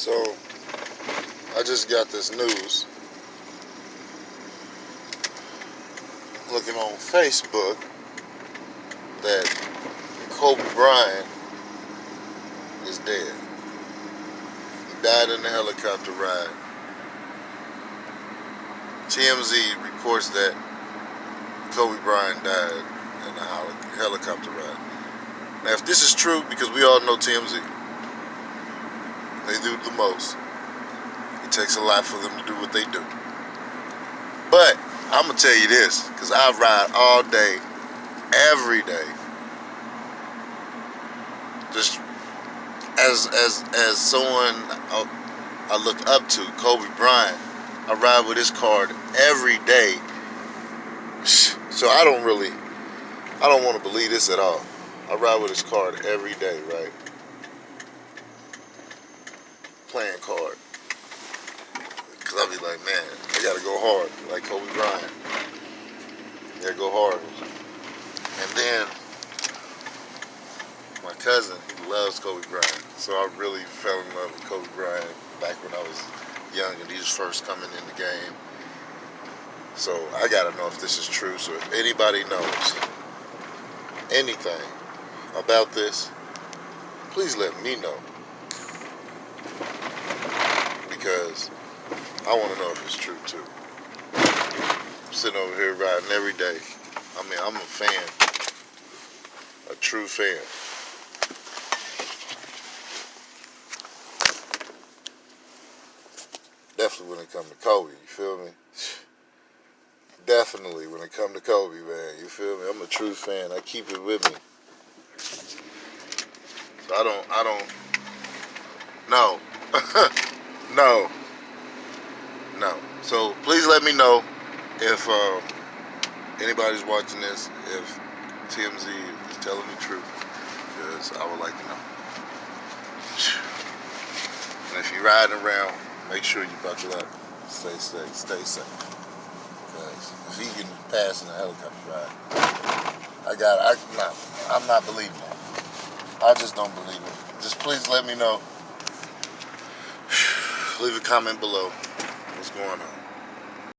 So, I just got this news. Looking on Facebook that Kobe Bryant is dead. He died in a helicopter ride. TMZ reports that Kobe Bryant died in a helicopter ride. Now, if this is true, because we all know TMZ, they do the most. It takes a lot for them to do what they do. But I'm gonna tell you this, because I ride all day, every day. Just as someone I look up to, Kobe Bryant, I ride with his card every day. So I don't want to believe this at all. I ride with his card every day, right? Playing card. Because I'll be like, man, I gotta go hard, like Kobe Bryant. I gotta go hard. And then, my cousin, he loves Kobe Bryant. So I really fell in love with Kobe Bryant back when I was young and he was first coming in the game. So I gotta know if this is true. So if anybody knows anything about this, please let me know. Because I want to know if it's true too. I'm sitting over here riding every day. I mean, I'm a fan, a true fan. Definitely when it comes to Kobe, you feel me? Definitely when it comes to Kobe, man, you feel me? I'm a true fan. I keep it with me. So I don't, no. No. So please let me know if anybody's watching this, if TMZ is telling the truth, because I would like to know. And if you're riding around, make sure you buckle up, stay safe. Because if he can pass in a helicopter ride, I'm not believing that. I just don't believe it. Just please let me know. Leave a comment below. What's going on?